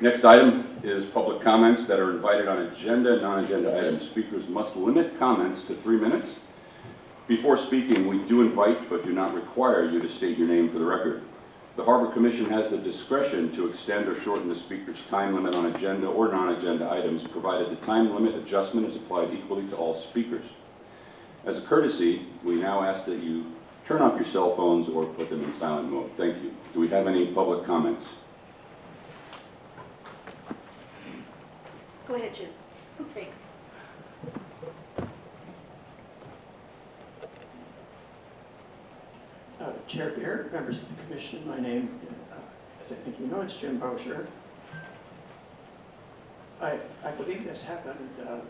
Next item is public comments that are invited on agenda and non-agenda items. Speakers must limit comments to 3 minutes. Before speaking, we do invite but do not require you to state your name for the record. The Harbor Commission has the discretion to extend or shorten the speaker's time limit on agenda or non-agenda items, provided the time limit adjustment is applied equally to all speakers. As a courtesy, we now ask that you turn off your cell phones or put them in silent mode. Thank you. Do we have any public comments? Go ahead, Jim. Thanks. Chair Beard, members of the Commission, my name, as I think you know, is Jim Bowsher. I believe this happened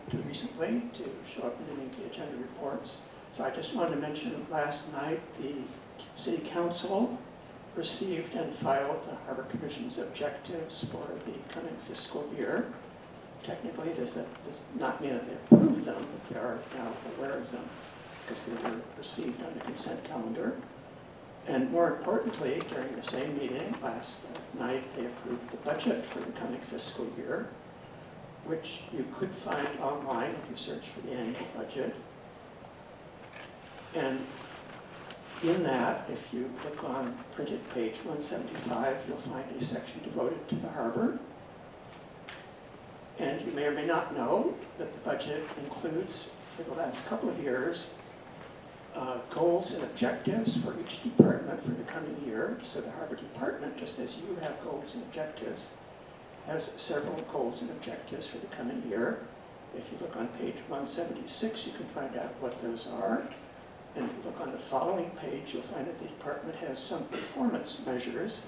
too recently to show up in any of the agenda reports. So I just wanted to mention last night the City Council received and filed the Harbor Commission's objectives for the coming fiscal year. Technically, it does not mean that they approved them, but they are now aware of them because they were received on the consent calendar. And more importantly, during the same meeting last night, they approved the budget for the coming fiscal year, which you could find online if you search for the annual budget. And in that, if you look on printed page 175, you'll find a section devoted to the harbor. And you may or may not know that the budget includes, for the last couple of years, goals and objectives for each department for the coming year. So the Harbor Department, just as you have goals and objectives, has several goals and objectives for the coming year. If you look on page 176, you can find out what those are. And if you look on the following page, you'll find that the department has some performance measures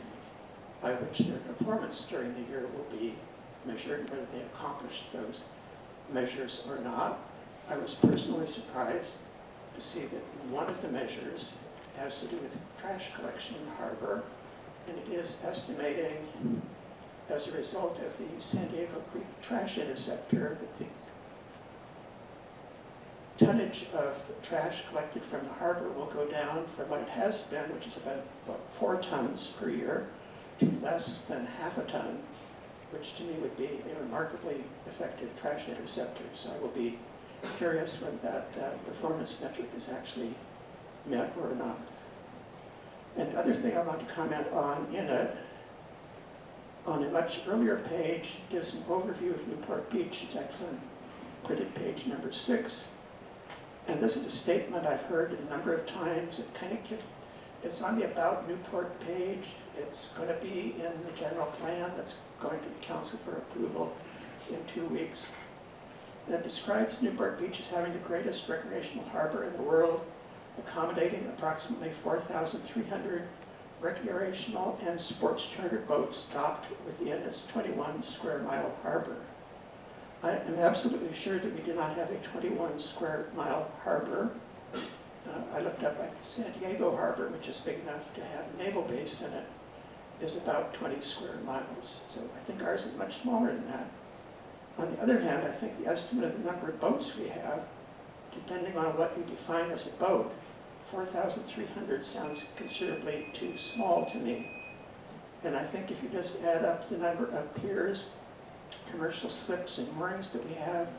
by which their performance during the year will be measured, whether they accomplished those measures or not. I was personally surprised to see that one of the measures has to do with trash collection in the harbor, and it is estimating, as a result of the San Diego Creek trash interceptor, that the tonnage of trash collected from the harbor will go down from what it has been, which is about 4 tons per year, to less than half a ton, which to me would be a remarkably effective trash interceptor. So I will be curious whether that performance metric is actually met or not. And the other thing I want to comment on in it, on a much earlier page, gives an overview of Newport Beach. It's actually on printed page number 6. And this is a statement I've heard a number of times. It's on the About Newport page. It's going to be in the general plan that's going to the council for approval in 2 weeks. And it describes Newport Beach as having the greatest recreational harbor in the world, accommodating approximately 4,300 recreational and sports charter boats docked within its 21 square mile harbor. I am absolutely sure that we do not have a 21 square mile harbor. I looked up like San Diego Harbor, which is big enough to have a naval base in it, is about 20 square miles. So I think ours is much smaller than that. On the other hand, I think the estimate of the number of boats we have, depending on what you define as a boat, 4,300 sounds considerably too small to me. And I think if you just add up the number of piers, commercial slips, and moorings that we have,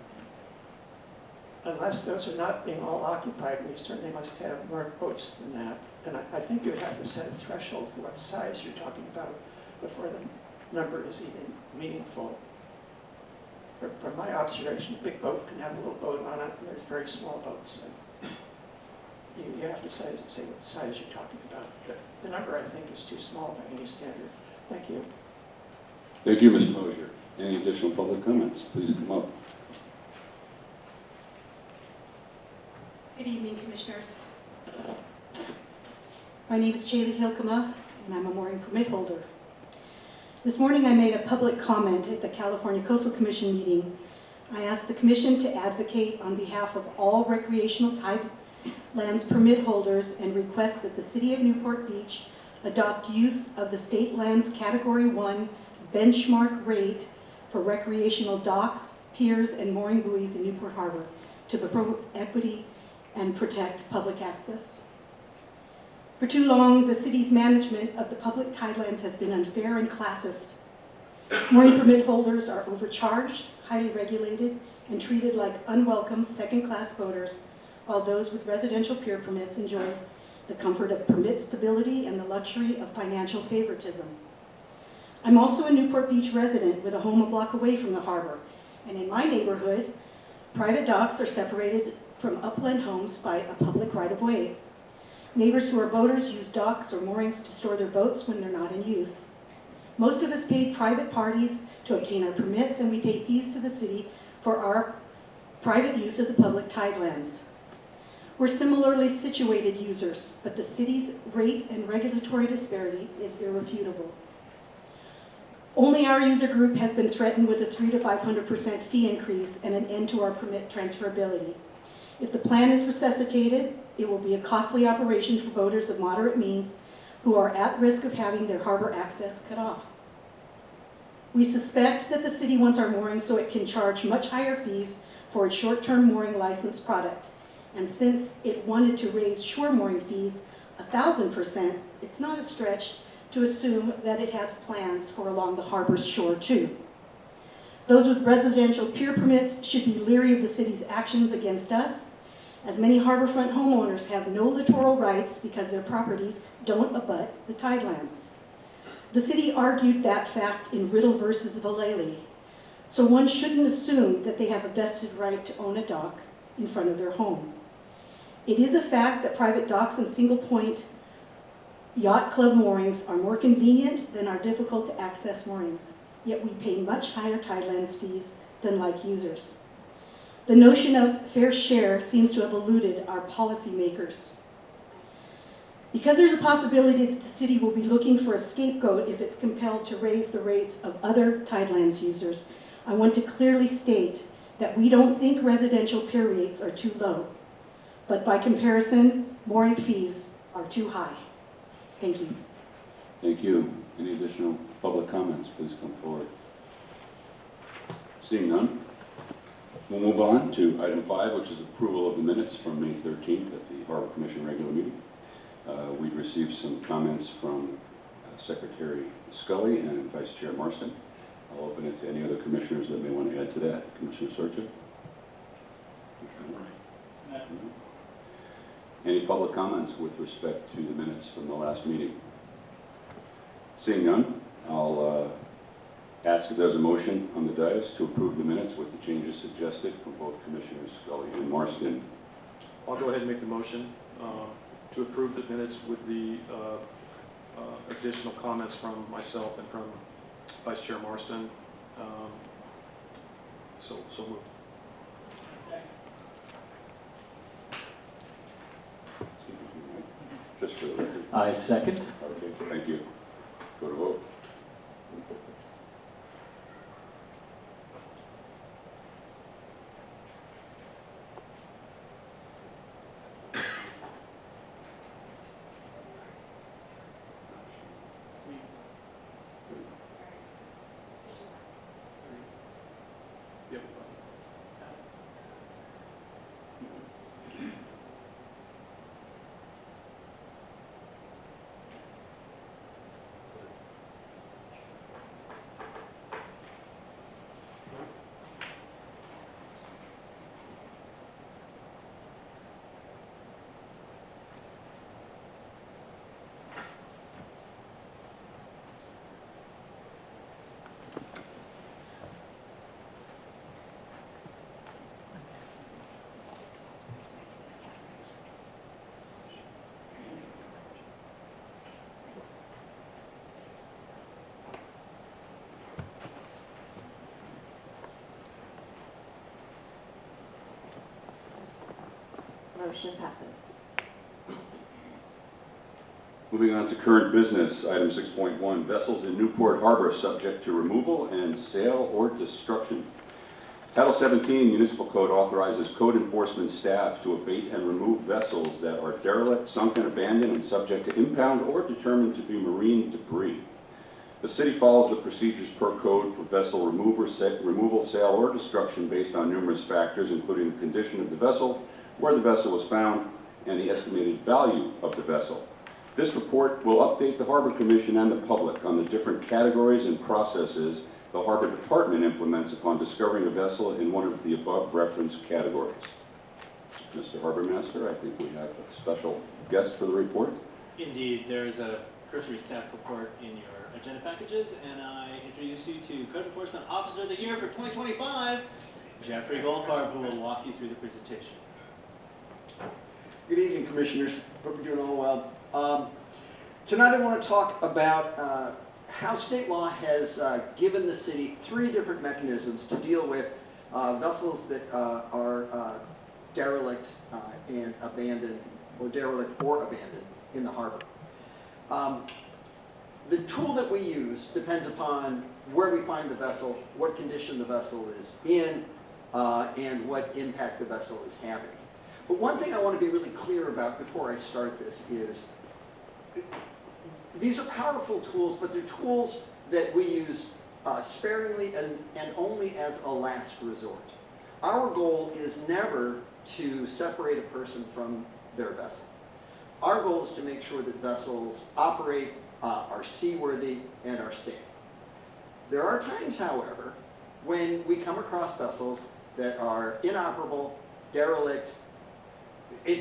unless those are not being all occupied, we certainly must have more boats than that. And I think you would have to set a threshold for what size you're talking about before the number is even meaningful. From my observation, a big boat can have a little boat on it, and there's very small boats. You have to say what size you're talking about. But the number, I think, is too small by any standard. Thank you. Thank you, Mr. Mosier. Any additional public comments? Please come up. Good evening, Commissioners. My name is Jaylee Hilkema, and I'm a mooring permit holder. This morning I made a public comment at the California Coastal Commission meeting. I asked the Commission to advocate on behalf of all recreational type lands permit holders and request that the City of Newport Beach adopt use of the State Lands Category 1 benchmark rate for recreational docks, piers, and mooring buoys in Newport Harbor to promote equity and protect public access. For too long, the city's management of the public tidelands has been unfair and classist. Mooring permit holders are overcharged, highly regulated, and treated like unwelcome second-class boaters, while those with residential pier permits enjoy the comfort of permit stability and the luxury of financial favoritism. I'm also a Newport Beach resident with a home a block away from the harbor, and in my neighborhood, private docks are separated from upland homes by a public right-of-way. Neighbors who are boaters use docks or moorings to store their boats when they're not in use. Most of us pay private parties to obtain our permits, and we pay fees to the city for our private use of the public tidelands. We're similarly situated users, but the city's rate and regulatory disparity is irrefutable. Only our user group has been threatened with a 300% to 500% fee increase and an end to our permit transferability. If the plan is resuscitated, it will be a costly operation for boaters of moderate means who are at risk of having their harbor access cut off. We suspect that the city wants our moorings so it can charge much higher fees for its short-term mooring license product. And since it wanted to raise shore mooring fees 1,000%, it's not a stretch to assume that it has plans for along the harbor's shore too. Those with residential pier permits should be leery of the city's actions against us, as many harborfront homeowners have no littoral rights because their properties don't abut the tidelands. The city argued that fact in Riddle versus Vallely, so one shouldn't assume that they have a vested right to own a dock in front of their home. It is a fact that private docks and single-point yacht club moorings are more convenient than our difficult-to-access moorings, yet we pay much higher tidelands fees than like users. The notion of fair share seems to have eluded our policymakers. Because there's a possibility that the city will be looking for a scapegoat if it's compelled to raise the rates of other tidelands users, I want to clearly state that we don't think residential pier rates are too low, but by comparison, mooring fees are too high. Thank you. Thank you. Any additional public comments? Please come forward. Seeing none, we'll move on to item 5, which is approval of the minutes from May 13th at the Harbor Commission regular meeting. We've received some comments from Secretary Scully and Vice Chair Marston. I'll open it to any other commissioners that may want to add to that. Commissioner Sorcha? Any public comments with respect to the minutes from the last meeting? Seeing none, I'll ask if there's a motion on the dais to approve the minutes with the changes suggested from both Commissioners Scully and Marston. I'll go ahead and make the motion to approve the minutes with the additional comments from myself and from Vice Chair Marston. So moved. Just for the record. I second. Okay, thank you. Go to vote. Yep. Motion passes. Moving on to current business, item 6.1, vessels in Newport Harbor subject to removal and sale or destruction. Title 17 Municipal Code authorizes code enforcement staff to abate and remove vessels that are derelict, sunken, abandoned, and subject to impound or determined to be marine debris. The city follows the procedures per code for vessel removal, sale, or destruction based on numerous factors, including the condition of the vessel, where the vessel was found, and the estimated value of the vessel. This report will update the Harbor Commission and the public on the different categories and processes the Harbor Department implements upon discovering a vessel in one of the above referenced categories. Mr. Harbor Master, I think we have a special guest for the report. Indeed, there is a cursory staff report in your agenda packages, and I introduce you to Code Enforcement Officer of the Year for 2025, Jeffrey Goldfarb, who will walk you through the presentation. Good evening, Commissioners. Hope you're doing all well. Tonight I want to talk about how state law has given the city 3 different mechanisms to deal with vessels that are derelict and abandoned, or derelict or abandoned in the harbor. The tool that we use depends upon where we find the vessel, what condition the vessel is in, and what impact the vessel is having. But one thing I want to be really clear about before I start this is, these are powerful tools, but they're tools that we use sparingly and only as a last resort. Our goal is never to separate a person from their vessel. Our goal is to make sure that vessels operate, are seaworthy, and are safe. There are times, however, when we come across vessels that are inoperable, derelict,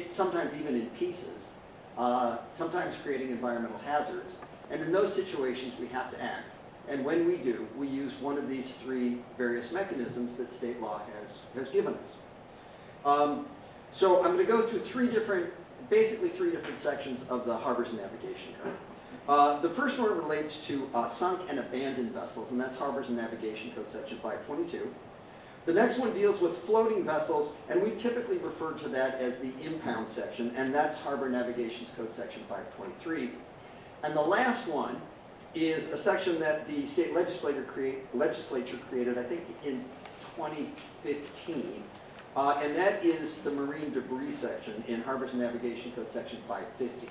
sometimes even in pieces, sometimes creating environmental hazards. And in those situations, we have to act. And when we do, we use one of these 3 various mechanisms that state law has given us. So I'm going to go through basically three different sections of the Harbor's Navigation Code. The first one relates to sunk and abandoned vessels, and that's Harbor's Navigation Code Section 522. The next one deals with floating vessels, and we typically refer to that as the impound section, and that's Harbor Navigation Code Section 523. And the last one is a section that the state legislature created, I think, in 2015, and that is the marine debris section in Harbor's Navigation Code Section 550.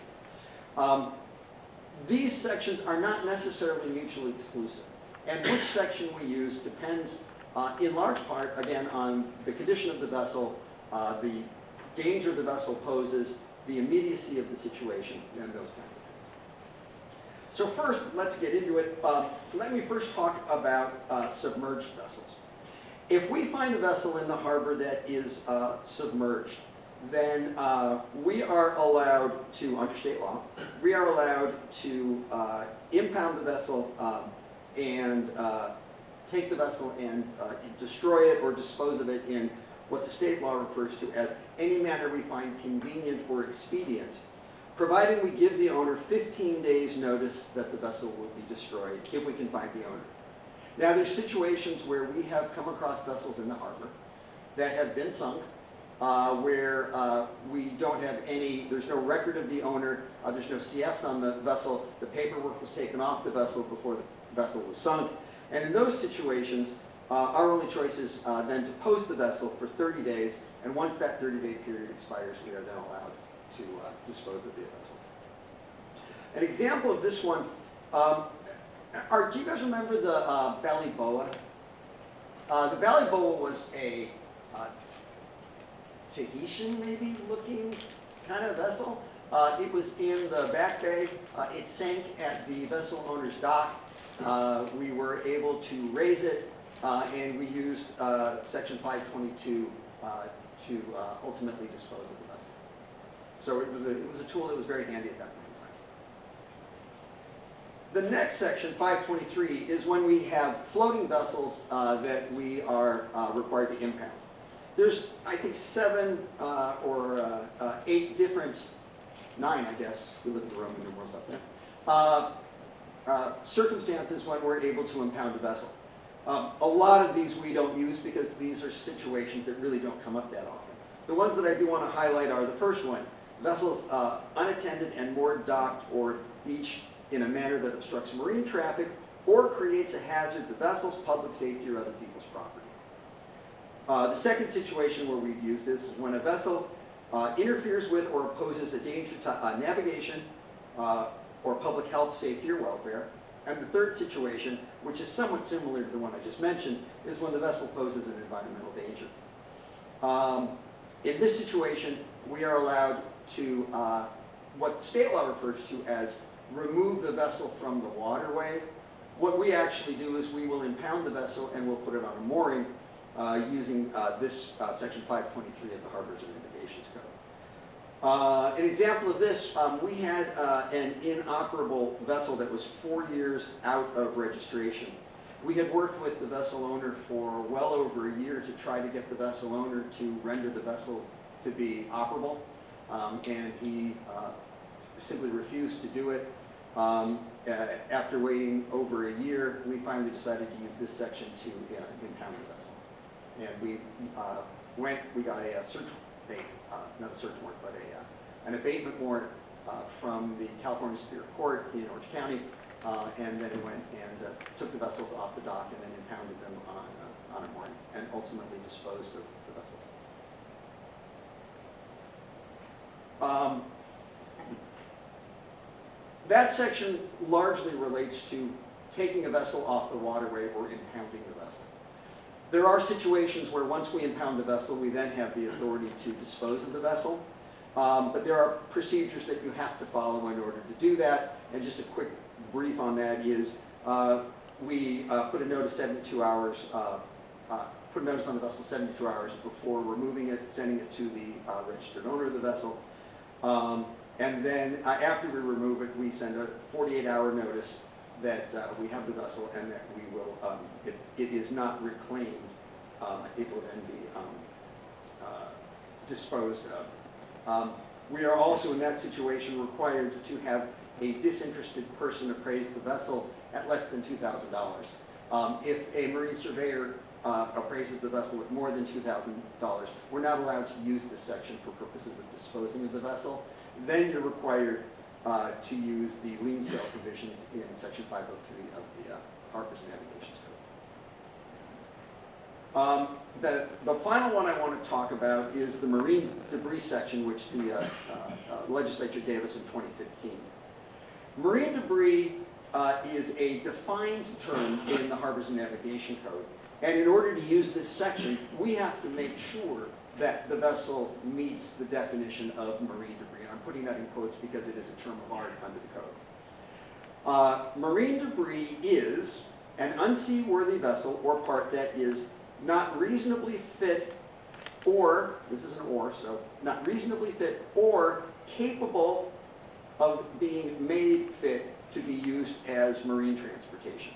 These sections are not necessarily mutually exclusive, and which section we use depends in large part, again, on the condition of the vessel, the danger the vessel poses, the immediacy of the situation, and those kinds of things. So first, let's get into it. Let me first talk about submerged vessels. If we find a vessel in the harbor that is submerged, then we are allowed to, under state law, we are allowed to impound the vessel and take the vessel and destroy it or dispose of it in what the state law refers to as any manner we find convenient or expedient, providing we give the owner 15 days notice that the vessel will be destroyed if we can find the owner. Now there's situations where we have come across vessels in the harbor that have been sunk, where we don't have there's no record of the owner, there's no CFs on the vessel, the paperwork was taken off the vessel before the vessel was sunk. And in those situations, our only choice is then to post the vessel for 30 days, and once that 30-day period expires, we are then allowed to dispose of the vessel. An example of this one, do you guys remember the Belly Boa? The Belly Boa was a Tahitian, maybe, looking kind of vessel. It was in the back bay. It sank at the vessel owner's dock. We were able to raise it, and we used Section 522 to ultimately dispose of the vessel. So it was a tool that was very handy at that point in time. The next section, 523, is when we have floating vessels that we are required to impound. There's, I think, 7 or 8 different, 9, I guess, we look at the Roman numerals up there, circumstances when we're able to impound a vessel. A lot of these we don't use because these are situations that really don't come up that often. The ones that I do want to highlight are the first one, vessels unattended and moored, docked, or beached in a manner that obstructs marine traffic or creates a hazard to vessels, public safety, or other people's property. The second situation where we've used this is when a vessel interferes with or poses a danger to navigation or public health, safety, or welfare. And the third situation, which is somewhat similar to the one I just mentioned, is when the vessel poses an environmental danger. In this situation, we are allowed to, what state law refers to as remove the vessel from the waterway What we actually do is we will impound the vessel and we'll put it on a mooring using this section 523 of the Harbors and Navigations Code. An example of this, we had an inoperable vessel that was 4 years out of registration. We had worked with the vessel owner for well over a year to try to get the vessel owner to render the vessel to be operable, and he simply refused to do it. After waiting over a year, we finally decided to use this section to impound the vessel. And we we got a not a search warrant, but an abatement warrant from the California Superior Court in Orange County, and then went and took the vessels off the dock and then impounded them on a mooring, and ultimately disposed of the vessels. That section largely relates to taking a vessel off the waterway or impounding the vessel. There are situations where once we impound the vessel, we then have the authority to dispose of the vessel. But there are procedures that you have to follow in order to do that. And just a quick brief on that is we put a notice 72 hours, put a notice on the vessel 72 hours before removing it, sending it to the registered owner of the vessel. And then after we remove it, we send a 48-hour notice that we have the vessel and that we will, if it is not reclaimed, it will then be disposed of. We are also in that situation required to have a disinterested person appraise the vessel at less than $2,000. If a marine surveyor appraises the vessel at more than $2,000, we're not allowed to use this section for purposes of disposing of the vessel. Then you're required to use the lien sale provisions in Section 503 of the Harbors and Navigations Code. The final one I want to talk about is the marine debris section, which the legislature gave us in 2015. Marine debris is a defined term in the Harbors and Navigation Code. And in order to use this section, we have to make sure that the vessel meets the definition of marine debris. And I'm putting that in quotes because it is a term of art under the code. Marine debris is an unseaworthy vessel or part that is not reasonably fit or, this is an or, so not reasonably fit or capable of being made fit to be used as marine transportation.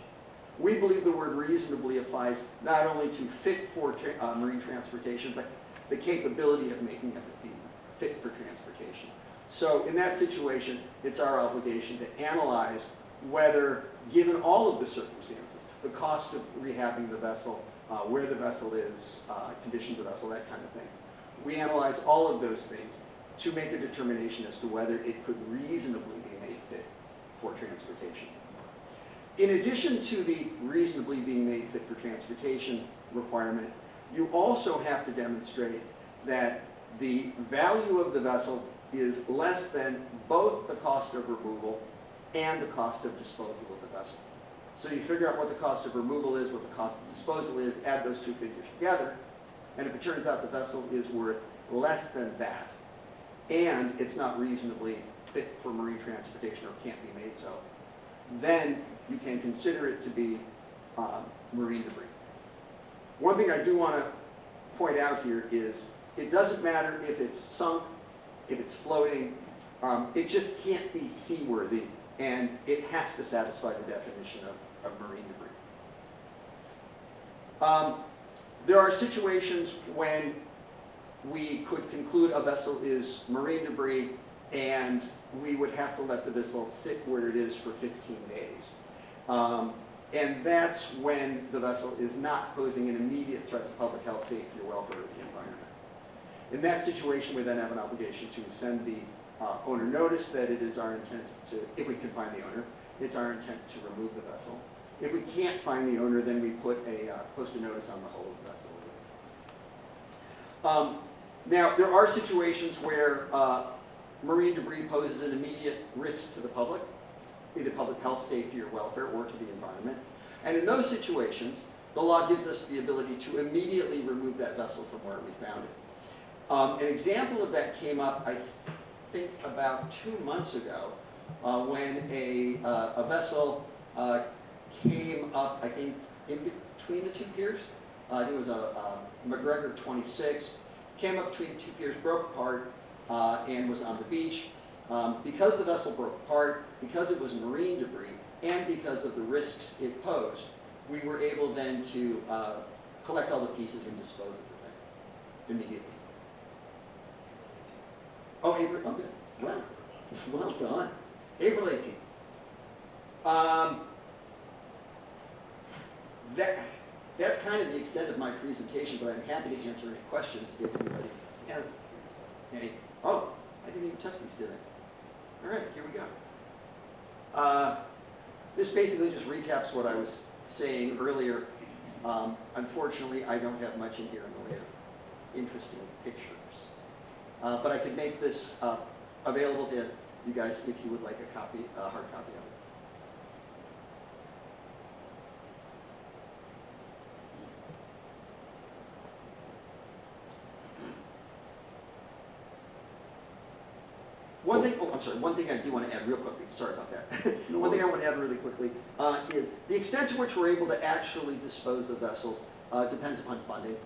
We believe the word reasonably applies not only to fit for marine transportation, but the capability of making it be fit for transportation. So in that situation, it's our obligation to analyze whether, given all of the circumstances, the cost of rehabbing the vessel, where the vessel is, condition of the vessel, that kind of thing. We analyze all of those things to make a determination as to whether it could reasonably be made fit for transportation. In addition to the reasonably being made fit for transportation requirement, you also have to demonstrate that the value of the vessel is less than both the cost of removal and the cost of disposal of the vessel. So you figure out what the cost of removal is, what the cost of disposal is, add those two figures together, and if it turns out the vessel is worth less than that, and it's not reasonably fit for marine transportation or can't be made so, then you can consider it to be marine debris. One thing I do want to point out here is it doesn't matter if it's sunk, if it's floating, it just can't be seaworthy, and it has to satisfy the definition of marine debris. There are situations when we could conclude a vessel is marine debris and we would have to let the vessel sit where it is for 15 days. And that's when the vessel is not posing an immediate threat to public health, safety, or welfare of the environment. In that situation, we then have an obligation to send the owner notice that it is our intent to, if we can find the owner, it's our intent to remove the vessel. If we can't find the owner, then we put post a notice on the hull of the vessel. Now, there are situations where marine debris poses an immediate risk to the public, either public health, safety, or welfare, or to the environment. And in those situations, the law gives us the ability to immediately remove that vessel from where we found it. An example of that came up, I think, about 2 months ago, when a vessel came up, I think, in between the two piers. I think it was a McGregor 26, came up between the two piers, broke apart, and was on the beach. Because the vessel broke apart, because it was marine debris, and because of the risks it posed, we were able then to collect all the pieces and dispose of the thing immediately. Oh, April, okay, well done. April 18th. That's kind of the extent of my presentation, but I'm happy to answer any questions if anybody has any. Oh, I didn't even touch these, did I? All right, here we go. This basically just recaps what I was saying earlier. Unfortunately, I don't have much in here in the way of interesting pictures. But I could make this available to you guys if you would like a copy, a hard copy of it. One thing, oh, I'm sorry, one thing I do want to add real quickly, sorry about that. No One thing I worries. want to add really quickly is the extent to which we're able to actually dispose of vessels depends upon funding.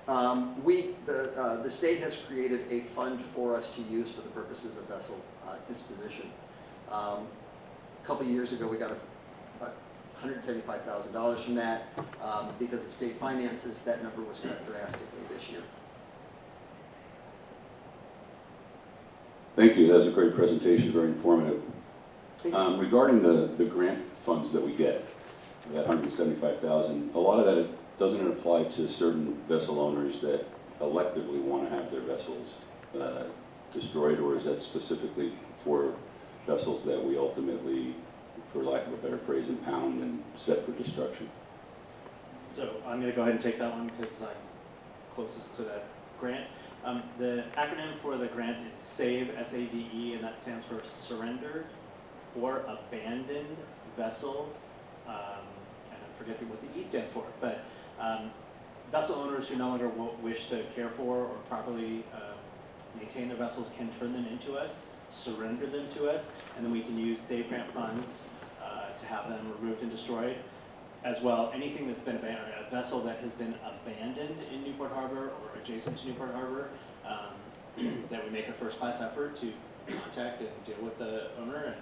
The state has created a fund for us to use for the purposes of vessel disposition. A couple of years ago, we got about $175,000 from that. Because of state finances, that number was cut drastically this year. Thank you, that was a great presentation, very informative. Regarding the grant funds that we get, that $175,000, a lot of that, doesn't it apply to certain vessel owners that electively want to have their vessels destroyed, or is that specifically for vessels that we ultimately, for lack of a better phrase, impound and set for destruction? So I'm going to go ahead and take that one because I'm closest to that grant. The acronym for the grant is SAVE, S-A-V-E, and that stands for Surrendered or Abandoned Vessel, and I'm forgetting what the E stands for, but vessel owners who no longer wish to care for or properly maintain their vessels can turn them into us, surrender them to us, and then we can use SAVE grant funds to have them removed and destroyed. As well, anything that's been abandoned, a vessel that has been abandoned in Newport Harbor or adjacent to Newport Harbor, that we make a first-class effort to contact and deal with the owner and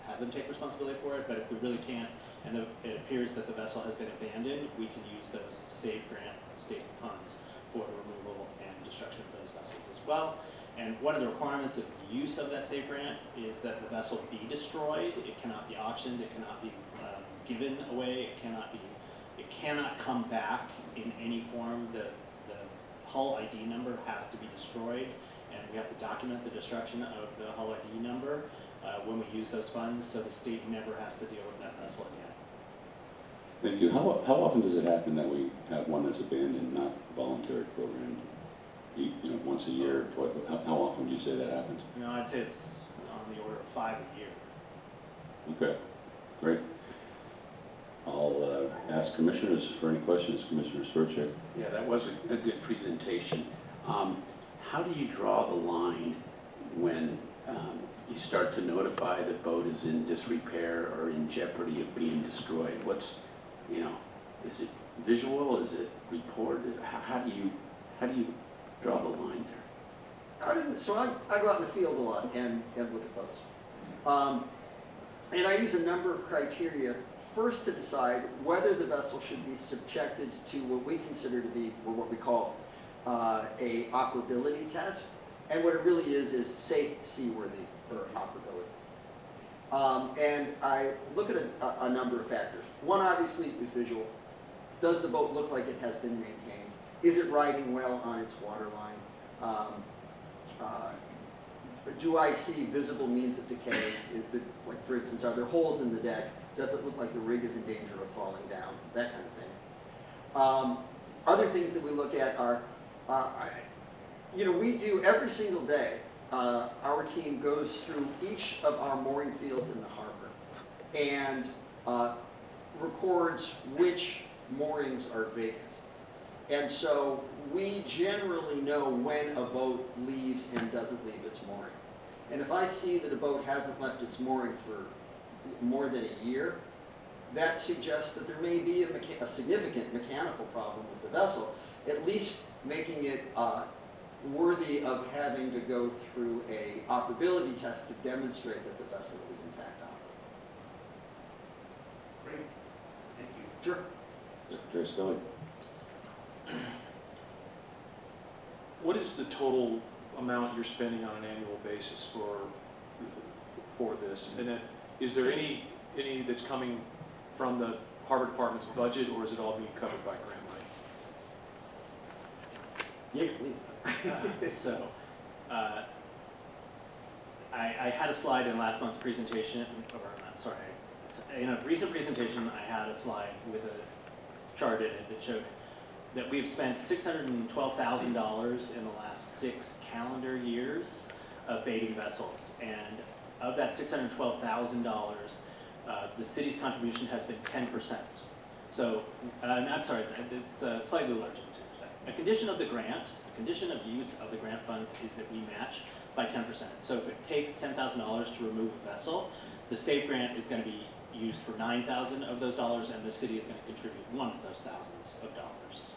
have them take responsibility for it. But if we really can't, and it appears that the vessel has been abandoned, we can use those SAVE grant state funds for the removal and destruction of those vessels as well. And one of the requirements of use of that SAVE grant is that the vessel be destroyed. It cannot be auctioned. It cannot be given away. It cannot come back in any form. The hull ID number has to be destroyed, and we have to document the destruction of the hull ID number when we use those funds, so the state never has to deal with that vessel again. Thank you. How often does it happen that we have one that's abandoned, not voluntary programmed? Once a year, twice? How often do you say that happens? I'd say it's on the order of 5 a year. Okay, great. I'll ask commissioners for any questions. Commissioner Sverchek. Yeah, that was a good presentation. How do you draw the line when you start to notify the boat is in disrepair or in jeopardy of being destroyed? Is it visual? Is it reported? How do you draw the line there? So I go out in the field a lot and look at boats. And I use a number of criteria, first to decide whether the vessel should be subjected to what we consider to be, or what we call a operability test. And what it really is safe, seaworthy, or operability. And I look at a number of factors. One, obviously, is visual. Does the boat look like it has been maintained? Is it riding well on its waterline? Do I see visible means of decay? Like for instance, are there holes in the deck? Does it look like the rig is in danger of falling down? That kind of thing. Other things that we look at are, we do every single day, our team goes through each of our mooring fields in the harbor and records which moorings are vacant. And so we generally know when a boat leaves and doesn't leave its mooring. And if I see that a boat hasn't left its mooring for more than a year, that suggests that there may be a significant mechanical problem with the vessel, at least making it worthy of having to go through a operability test to demonstrate that the vessel is in fact operable. Great. Thank you. Sure. Secretary Skilly. What is the total amount you're spending on an annual basis for this? And then, is there any that's coming from the Harbor Department's budget, or is it all being covered by grant money? Yeah, please. So, I had a slide in last month's presentation, or not, sorry, in a recent presentation, I had a slide with a chart in it that showed that we've spent $612,000 in the last 6 calendar years of baiting vessels. And of that $612,000, the city's contribution has been 10%. So, I'm sorry, it's slightly larger than 10%. A condition of the grant, a condition of use of the grant funds is that we match by 10%. So if it takes $10,000 to remove a vessel, the SAVE grant is going to be used for $9,000 of those dollars, and the city is going to contribute one of those thousands of dollars.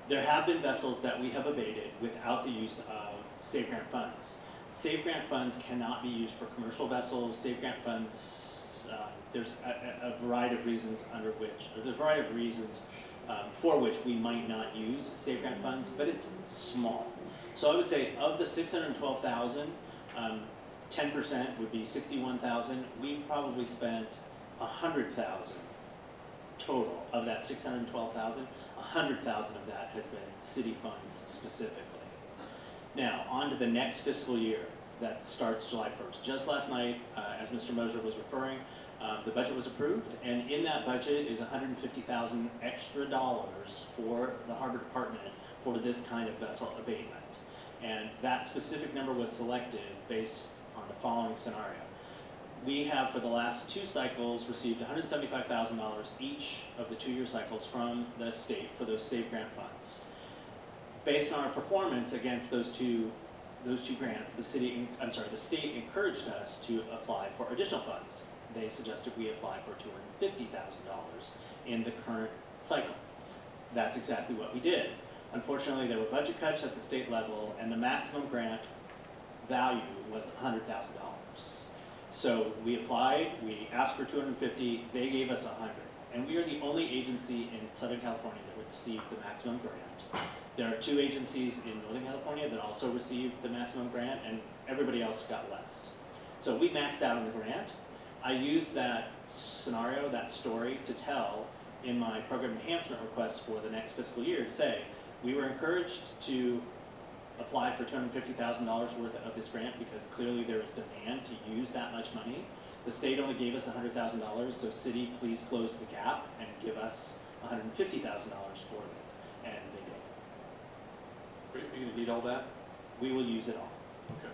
There have been vessels that we have abated without the use of SAVE grant funds. SAVE grant funds cannot be used for commercial vessels. SAVE grant funds, there's a variety of reasons for which we might not use SAVE grant funds, but it's small. So I would say of the 612,000, 10% would be 61,000. We've probably spent 100,000 total of that 612,000. 100,000 of that has been city funds specifically. Now, on to the next fiscal year that starts July 1st. Just last night, as Mr. Moser was referring, the budget was approved, and in that budget is $150,000 extra dollars for the Harbor Department for this kind of vessel abatement. And that specific number was selected based on the following scenario. We have, for the last 2 cycles, received $175,000 each of the 2-year cycles from the state for those SAVE grant funds. Based on our performance against those two grants, the state encouraged us to apply for additional funds. They suggested we apply for $250,000 in the current cycle. That's exactly what we did. Unfortunately, there were budget cuts at the state level, and the maximum grant value was $100,000. So we applied, we asked for $250,000, they gave us $100,000. And we are the only agency in Southern California that received the maximum grant. There are 2 agencies in Northern California that also received the maximum grant, and everybody else got less. So we maxed out on the grant. I used that scenario, that story, to tell in my program enhancement request for the next fiscal year to say, we were encouraged to apply for $250,000 worth of this grant because clearly there is demand to use that much money. The state only gave us $100,000, so city, please close the gap and give us $150,000 for this, and they did. Are you going to need all that? We will use it all. Okay.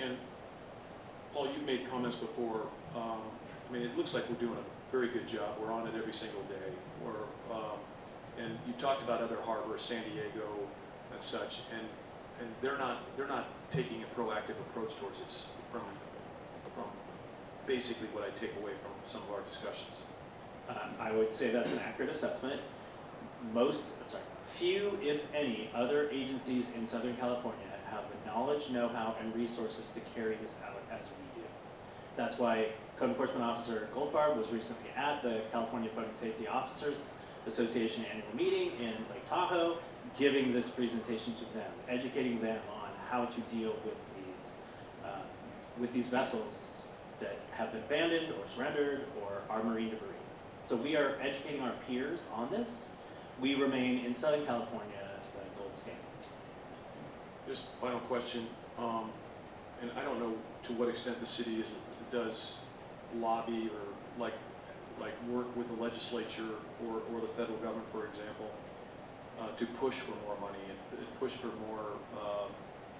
And Paul, you've made comments before. I mean, it looks like we're doing a very good job. We're on it every single day. And you talked about other harbors, San Diego and such, and they're not taking a proactive approach towards it from basically what I take away from some of our discussions. I would say that's an accurate assessment. Few, if any, other agencies in Southern California have the knowledge, know-how, and resources to carry this out as we do. That's why Code Enforcement Officer Goldfarb was recently at the California Public Safety Officers Association annual meeting in Lake Tahoe, giving this presentation to them, educating them on how to deal with these vessels that have been abandoned or surrendered or are marine debris. So we are educating our peers on this. We remain in Southern California the gold standard. Just final question, and I don't know to what extent the city does lobby or like work with the legislature or the federal government, for example, to push for more money and push for more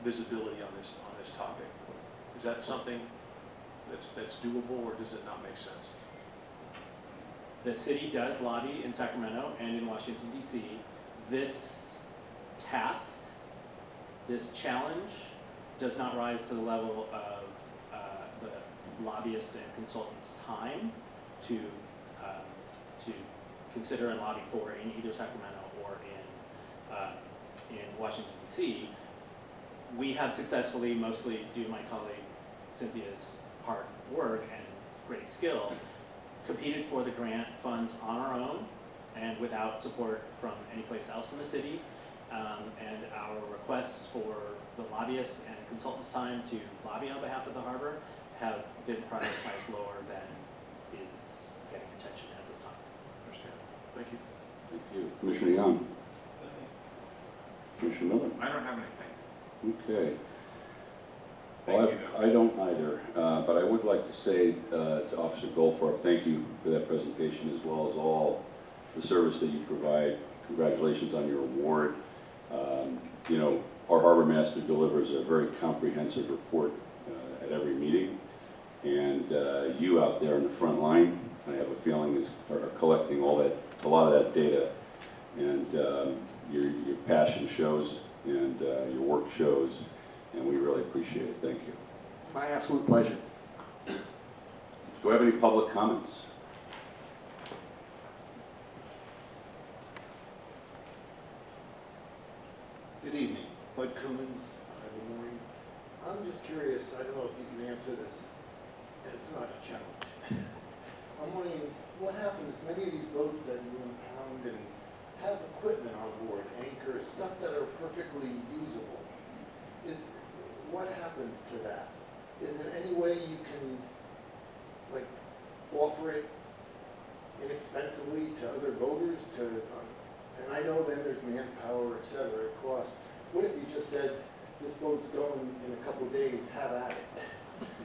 visibility on this topic. Is that something that's doable, or does it not make sense? The city does lobby in Sacramento and in Washington, D.C. This task, this challenge, does not rise to the level of the lobbyists and consultants' time to, to consider and lobby for in either Sacramento or in Washington DC, we have successfully, mostly due to my colleague Cynthia's hard work and great skill, competed for the grant funds on our own and without support from any place else in the city. And our requests for the lobbyists and consultants' time to lobby on behalf of the harbor have been prioritized lower than is getting attention at this time. Understand. Thank you. Thank you. Commissioner Young? Commissioner Miller? I don't have anything. Okay. Thank Well, you, though. I don't either, but I would like to say to Officer Goldfarb, thank you for that presentation as well as all the service that you provide. Congratulations on your award. You know, our Harbor Master delivers a very comprehensive report at every meeting, and you out there in the front line, I have a feeling, are collecting a lot of that data, and your passion shows, and your work shows, and we really appreciate it. Thank you. My absolute pleasure. Do I have any public comments? Good evening, Bud Cummins, good morning. I'm just curious, I don't know if you can answer this, and it's not a challenge. I'm wondering, what happens, many of these boats that you impound and have equipment on board, anchors, stuff that are perfectly usable, what happens to that? Is there any way you can, like, offer it inexpensively to other boaters and I know then there's manpower, et cetera, it costs. What if you just said, this boat's going in a couple of days, have at it?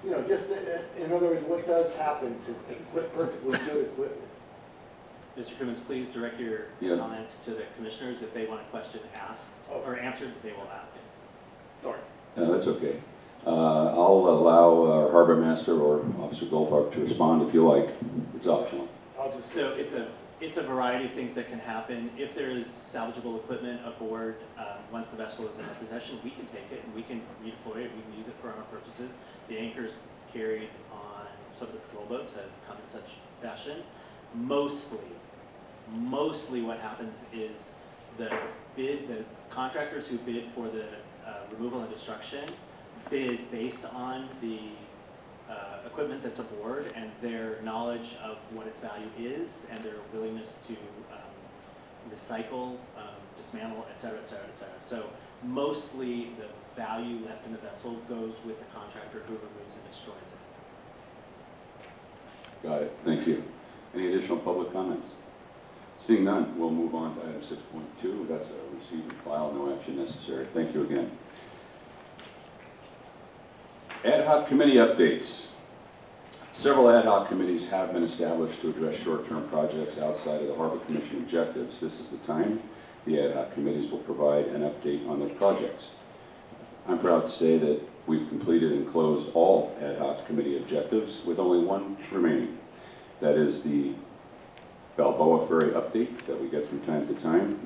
You know, just, in other words, what does happen to perfectly good equipment? Mr. Cummins, please direct your Yeah. comments to the commissioners. If they want a question asked or answered, they will ask it. Sorry. That's okay. I'll allow our Harbor Master or Officer Goldfarb to respond if you like. It's optional. I'll just So it's a variety of things that can happen. If there is salvageable equipment aboard, once the vessel is in our possession, we can take it and we can redeploy it. We can use it for our own purposes. The anchors carried on some of the patrol boats have come in such fashion. Mostly what happens is the contractors who bid for the removal and destruction bid based on the equipment that's aboard and their knowledge of what its value is and their willingness to recycle, dismantle, et cetera, et cetera, et cetera. So mostly the value left in the vessel goes with the contractor who removes and destroys it. Got it. Thank you. Any additional public comments? Seeing none, we'll move on to item 6.2. That's a receive and file, no action necessary. Thank you again. Ad hoc committee updates. Several ad hoc committees have been established to address short-term projects outside of the Harbor Commission objectives. This is the time the ad hoc committees will provide an update on their projects. I'm proud to say that we've completed and closed all ad hoc committee objectives with only one remaining. That is the Balboa Ferry update that we get from time to time.